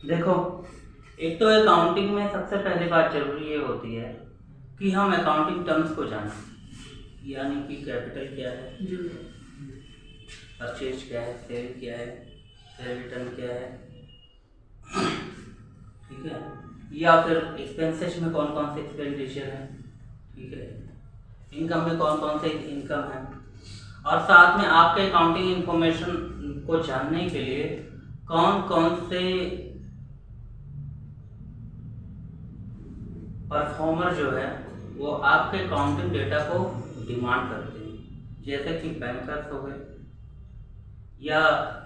देखो, एक तो अकाउंटिंग में सबसे पहली बात जरूरी ये होती है कि हम अकाउंटिंग टर्म्स को जानें, यानी कि कैपिटल क्या है, परचेज क्या है, सेल क्या है, सेल रिटर्न क्या है, ठीक है, या फिर एक्सपेंसेस में कौन कौन से एक्सपेंडिचर है, ठीक है, इनकम में कौन कौन से इनकम है, और साथ में आपके अकाउंटिंग इंफॉर्मेशन को जानने के लिए कौन कौन से परफॉर्मर जो है वो आपके अकाउंटिंग डेटा को डिमांड करते हैं, जैसे कि बैंकर्स हो गए या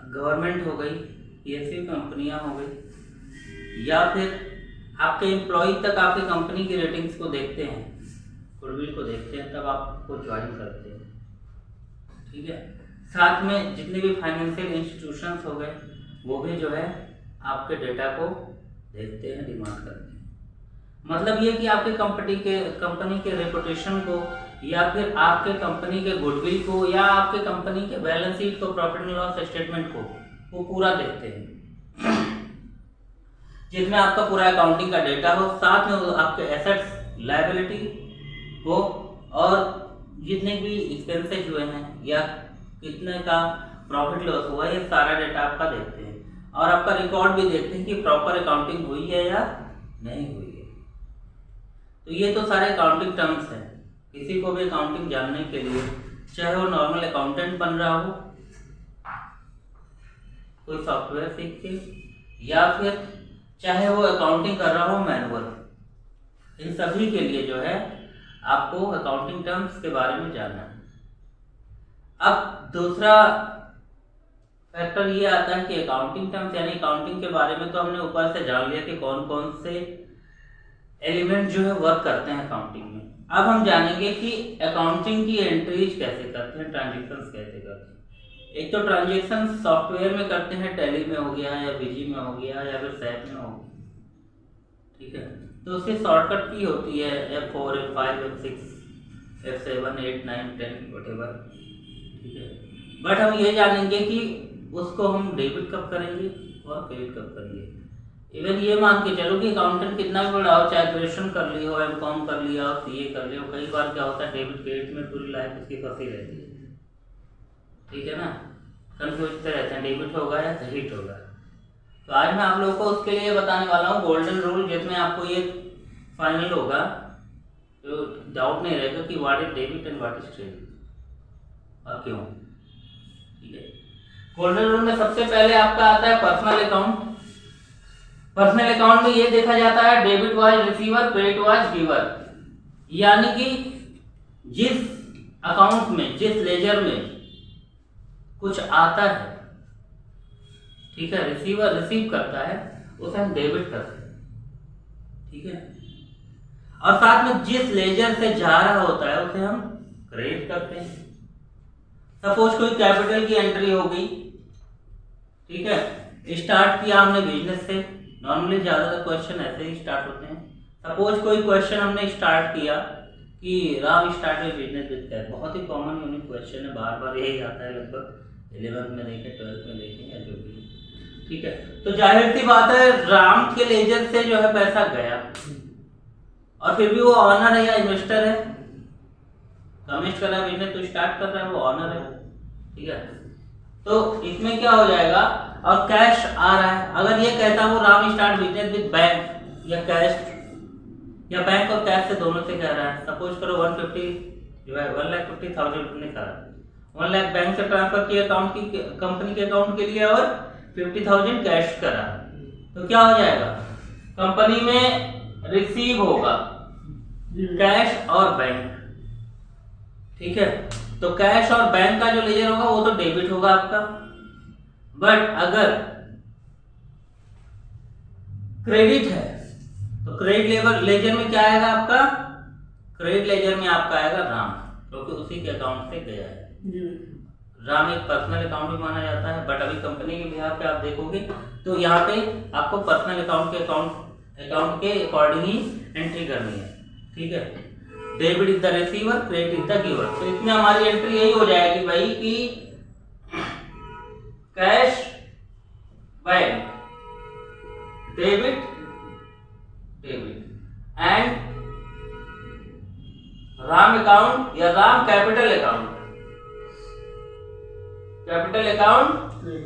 गवर्नमेंट हो गई, पीएसयू कंपनियां हो गई, या फिर आपके एम्प्लॉय तक आपकी कंपनी की रेटिंग्स को देखते हैं, गुडविल को देखते हैं, तब आपको ज्वाइन करते हैं, ठीक है। साथ में जितने भी फाइनेंशियल इंस्टीट्यूशंस हो गए वो भी जो है आपके डेटा को देखते हैं, डिमांड करते हैं। मतलब ये कि आपके कंपनी के रेपुटेशन को, या फिर आपके कंपनी के गुडविल को, या आपके कंपनी के बैलेंस शीट को, प्रॉफिट एंड लॉस स्टेटमेंट को वो पूरा देखते हैं, जिसमें आपका पूरा अकाउंटिंग का डेटा हो, साथ में आपके एसेट्स, लायबिलिटी हो, और जितने भी एक्सपेंसेस हुए हैं या कितने का प्रॉफिट लॉस हुआ, ये सारा डेटा आपका देखते हैं, और आपका रिकॉर्ड भी देखते हैं कि प्रॉपर अकाउंटिंग हुई है या नहीं हुई है। तो ये तो सारे अकाउंटिंग टर्म्स हैं। किसी को भी अकाउंटिंग जानने के लिए, चाहे वो नॉर्मल अकाउंटेंट बन रहा हो कोई सॉफ्टवेयर सीख के, या फिर चाहे वो अकाउंटिंग कर रहा हो मैनुअल, इन सभी के लिए जो है आपको अकाउंटिंग टर्म्स के बारे में जानना है। अब दूसरा फैक्टर ये आता है कि अकाउंटिंग टर्म्स यानी अकाउंटिंग के बारे में तो हमने ऊपर से जान लिया कि कौन कौन से एलिमेंट जो है वर्क करते हैं अकाउंटिंग में। अब हम जानेंगे कि अकाउंटिंग की एंट्रीज कैसे करते हैं, ट्रांजेक्शंस कैसे करते हैं। एक तो ट्रांजेक्शन सॉफ्टवेयर में करते हैं, टैली में हो गया, या विजी में हो गया, या फिर सैप में हो गया, ठीक है। तो उसकी शॉर्टकट की होती है F4, F5, F6, F7, 8, 9, 10 whatever, ठीक है। बट हम ये जानेंगे कि उसको हम डेबिट कब करेंगे और क्रेडिट कब करेंगे। इवन ये मान के चलो कि अकाउंटेंट कितना भी बड़ा हो, चाहे ग्रेजुएशन कर ली हो, एमकॉम कर लिया हो, सीए कर लिया हो, कई बार क्या होता है डेबिट क्रेडिट में पूरी लाइफ उसकी फंसी रहती है, ठीक है ना, कंफ्यूज रहते हैं डेबिट होगा या क्रेडिट होगा। तो आज मैं आप लोगों को उसके लिए बताने वाला हूँ गोल्डन रूल, जिसमें आपको ये फाइनल होगा, तो डाउट नहीं रहेगा कि what is debit and what is credit और क्यों, ठीक है। गोल्डन रूल में सबसे पहले आपका आता है पर्सनल अकाउंट। पर्सनल अकाउंट में ये देखा जाता है debit was receiver, credit was giver, यानी कि जिस अकाउंट में, जिस लेजर में कुछ आता है, ठीक है, रिसीवर रिसीव करता है, उसे हम डेबिट करते हैं, ठीक है। और साथ में जिस लेजर से जा रहा होता है उसे हम क्रेडिट करते हैं। सपोज कोई कैपिटल की एंट्री हो गई, ठीक है, स्टार्ट किया हमने बिजनेस से, नॉर्मली ज्यादातर क्वेश्चन ऐसे ही स्टार्ट होते हैं। सपोज कोई क्वेश्चन हमने स्टार्ट किया कि Ram started business with cash, बहुत ही कॉमन यूनिक क्वेश्चन है, बार बार यही आता है, लगभग 11th में देखें, 12th में देखें, या जो भी, ठीक है। तो जाहिर सी बात है राम के लेजर से जो है पैसा गया, और फिर भी वो ऑनर है या इन्वेस्टर है, कमिस्ट कर रहा है बिजनेस, तो स्टार्ट कर रहा है, वो ऑनर है, ठीक है। तो इसमें क्या हो जाएगा, और कैश आ रहा है, अगर ये कहता वो Ram start business with bank या कैश, या बैंक और कैश से दोनों से कह रहा है, सपोज करो 150 जो है 1,50,000 ने कहा, 1 लाख बैंक से ट्रांसफर किया अकाउंट की, कंपनी के अकाउंट के लिए, और 50,000 कैश करा, तो क्या हो जाएगा, कंपनी में रिसीव होगा कैश और बैंक, ठीक है। तो कैश और बैंक का जो लेजर होगा वो तो डेबिट होगा आपका। बट अगर क्रेडिट है तो क्रेडिट लेजर में क्या आएगा आपका, क्रेडिट लेजर में आपका आएगा राम, क्योंकि उसी के अकाउंट से गया है। राम एक पर्सनल अकाउंट भी माना जाता है, बट अभी कंपनी के बिहार पे आप देखोगे तो यहाँ पे आपको पर्सनल अकाउंट के अकॉर्डिंग ही एंट्री करनी है, ठीक है। Debit is the receiver, credit is the giver. तो इसमें हमारी एंट्री यही हो जाएगी भाई कि cash bank debit and Ram account या Ram capital account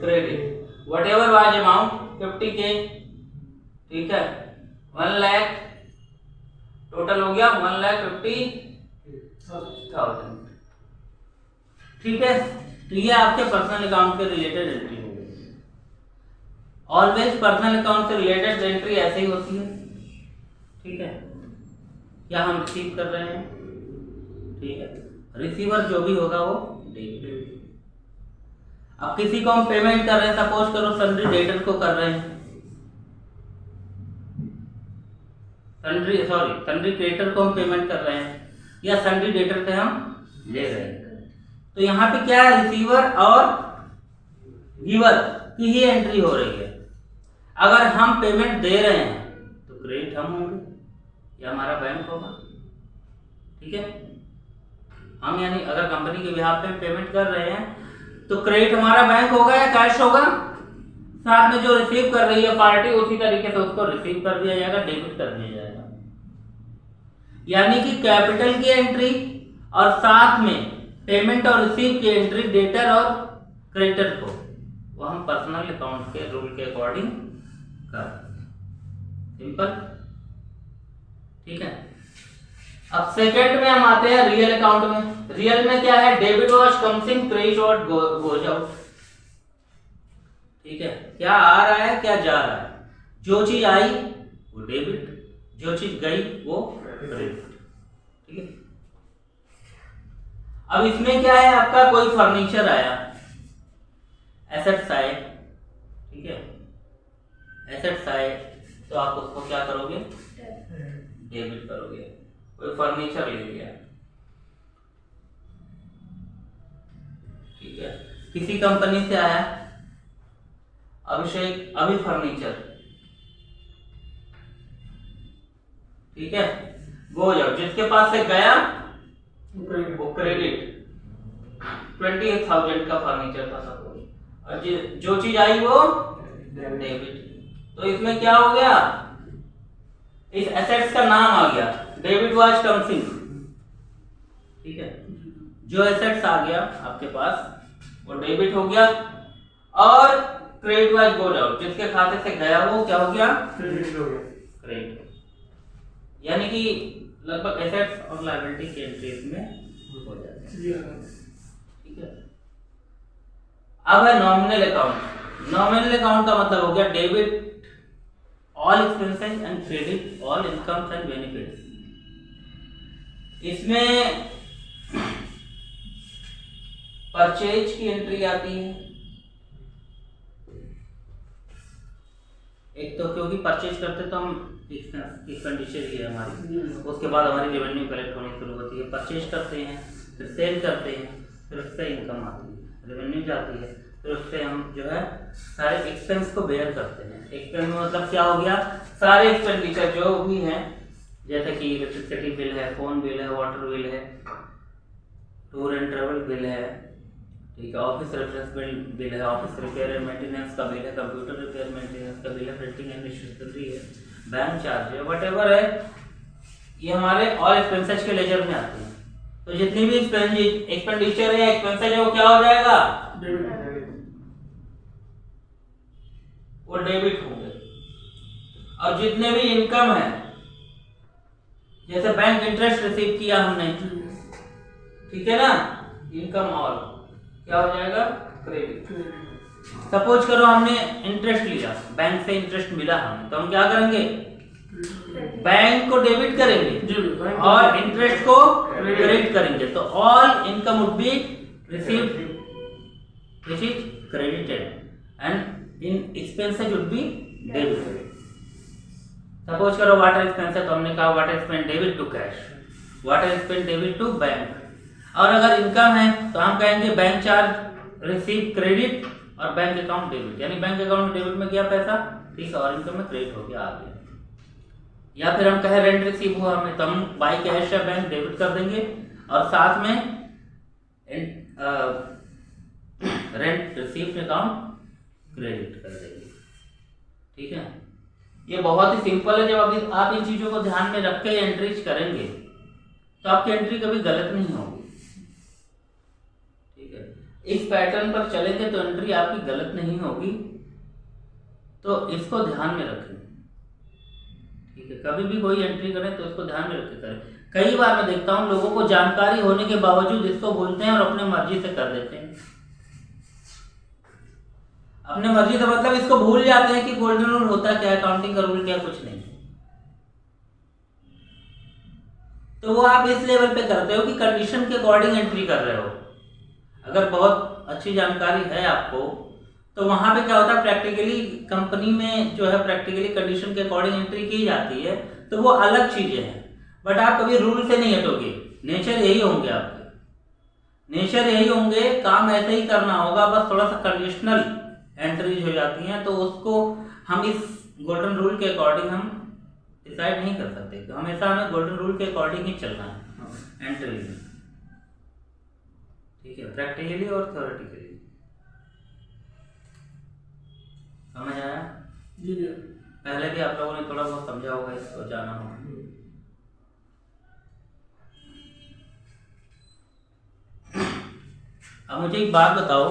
credit whatever was amount 50K, ठीक है, 1 लाख टोटल हो गया 1,50,000, ठीक है। तो ये आपके पर्सनल अकाउंट के रिलेटेड एंट्री हो गई। ऑलवेज पर्सनल अकाउंट से रिलेटेड एंट्री ऐसे ही होती है, ठीक है। क्या हम रिसीव कर रहे हैं, ठीक है, रिसीवर जो भी होगा वो डेबिट। अब किसी को हम पेमेंट कर रहे हैं, सपोज करो सन्ड्री डेटर को कर रहे हैं, सन्ड्री क्रेडिटर को हम पेमेंट कर रहे हैं या सन्ड्री डेटर से हम ले रहे हैं, तो यहाँ पे क्या है, रिसीवर और गिवर की ही एंट्री हो रही है। अगर हम पेमेंट दे रहे हैं तो क्रेडिट हम होंगे या हमारा बैंक होगा, ठीक है। हम यानी अगर कंपनी के बिहाफ पे पेमेंट कर रहे हैं तो क्रेडिट हमारा बैंक होगा या कैश होगा, साथ में जो रिसीव कर रही है पार्टी उसी तरीके से उसको रिसीव कर दिया जाएगा, डेबिट कर दिया जाएगा। यानी कि कैपिटल की एंट्री और साथ में पेमेंट और रिसीव की एंट्री डेटर और क्रेडिटर को वो हम पर्सनल अकाउंट के रूल के अकॉर्डिंग कर, सिंपल, ठीक है। अब सेकंड में हम आते हैं रियल अकाउंट में। रियल में क्या है, debit was comes in, credit was goes out, ठीक है। क्या आ रहा है क्या जा रहा है, जो चीज आई वो डेबिट, जो चीज गई वो क्रेडिट, ठीक है। अब इसमें क्या है, आपका कोई फर्नीचर आया, एसेट्स आए, ठीक है, एसेट्स आए तो आप उसको क्या करोगे, डेबिट करोगे। कोई फर्नीचर ले लिया, ठीक है, किसी कंपनी से आया अभिषेक अभी फर्नीचर, ठीक है, वो जाओ जिसके पास से गया वो क्रेडिट 20,000 का फर्नीचर था सपोज, और जो चीज आई वो डेबिट। तो इसमें क्या हो गया, इस एसेट्स का नाम आ गया डेबिट वाज कम्स इन, ठीक है। जो एसेट्स आ गया आपके पास वो डेबिट हो गया, और क्रेडिट वाज गोज आउट, जिसके खाते से गया वो क्या हो गया, क्रेडिट हो गया, क्रेडिट। यानी कि लगभग एसेट्स और लायबिलिटी के एंट्री में हो जाते हैं, ठीक है। अब है नॉमिनल अकाउंट। नॉमिनल अकाउंट का मतलब हो गया debit all expenses and credit all incomes and benefits. इसमें परचेज की एंट्री आती है, एक तो क्योंकि परचेज करते तो हम एक्सपेंडिचर ही है हमारी, उसके बाद हमारी रेवेन्यू कलेक्ट होनी शुरू होती है। परचेज करते हैं, फिर सेल करते हैं, फिर उससे इनकम आती है, रेवेन्यू जाती है, फिर उससे हम जो है सारे एक्सपेंस को बेयर करते हैं। एक्सपेंस मतलब क्या हो गया, सारे एक्सपेंडिचर जो भी हैं, जैसे कि इलेक्ट्रिसिटी बिल है, फोन बिल है, वाटर बिल है, टूर एंड ट्रेवल बिल है, ठीक है, ऑफिस रेफरेंस बिल है, ऑफिस रिपेयर एंड मेंटेनेंस का बिल है, कंप्यूटर रिपेयर मेंटेनेंस का बिल है, प्रिंटिंग एंड स्टेशनरी है, बैंक चार्ज है, व्हाटएवर है, ये हमारे ऑल एक्सपेंसेस के लेजर में आते हैं। तो जितनी भी एक्सपेंडिचर है, एक्सपेंसेस है, वो क्या हो जाएगा, वो डेबिट होंगे। और जितने भी इनकम है, जैसे बैंक इंटरेस्ट रिसीव किया हमने, ठीक है ना, इनकम ऑल क्या हो जाएगा, क्रेडिट। सपोज करो हमने इंटरेस्ट लिया, बैंक से इंटरेस्ट मिला हमें, तो हम क्या करेंगे, बैंक को डेबिट करेंगे और इंटरेस्ट को क्रेडिट करेंगे। तो all income would be received which is credited and in expenses would be debited. Suppose करो वाटर एक्सपेंस है, तो हमने कहा water expense debit to cash, water expense debit to bank. और अगर इनकम है तो हम कहेंगे बैंक चार्ज रिसीव क्रेडिट और बैंक अकाउंट डेबिट, यानी बैंक अकाउंट में डेबिट में गया पैसा, ठीक है, और इनकम में क्रेडिट हो गया, आ गया। या फिर हम कहें रेंट रिसीव हुआ हमें, तो हम बाई कैश या बैंक डेबिट कर देंगे और साथ में रेंट रिसीव अकाउंट क्रेडिट कर देंगे, ठीक है। ये बहुत ही सिंपल है। जब आप इन चीज़ों को ध्यान में रख के एंट्रीज करेंगे तो आपकी एंट्री कभी गलत नहीं होगी। ठीक है, इस पैटर्न पर चलेंगे तो एंट्री आपकी गलत नहीं होगी, तो इसको ध्यान में रखें। ठीक है, कभी भी कोई एंट्री करें तो इसको ध्यान में रख के करें। कई बार मैं देखता हूँ लोगों को जानकारी होने के बावजूद इसको भूलते हैं और अपने मर्जी से कर देते हैं। अपने मर्जी से मतलब इसको भूल जाते हैं कि गोल्डन रूल होता क्या है, अकाउंटिंग का रूल क्या, कुछ नहीं। तो वो आप इस लेवल पे करते हो कि कंडीशन के अकॉर्डिंग एंट्री कर रहे हो। अगर बहुत अच्छी जानकारी है आपको तो वहां पे क्या होता है, प्रैक्टिकली कंपनी में जो है प्रैक्टिकली कंडीशन के अकॉर्डिंग एंट्री की जाती है, तो वो अलग चीजें हैं। बट आप कभी रूल से नहीं हटोगे, नेचर यही होंगे आपके, नेचर यही होंगे, काम ऐसे ही करना होगा, बस थोड़ा सा कंडीशनल एंट्रीज हो जाती हैं, तो उसको हम इस गोल्डन रूल के अकॉर्डिंग हम डिसाइड नहीं कर सकते। तो हमेशा हमें गोल्डन रूल के अकॉर्डिंग ही चलना है एंट्रीज में। ठीक है, प्रैक्टिकली और थ्योरेटिकली। समझ आया? जी जी। पहले भी आप लोगों ने थोड़ा बहुत समझा होगा, इसको जाना होगा। अब मुझे एक बात बताओ,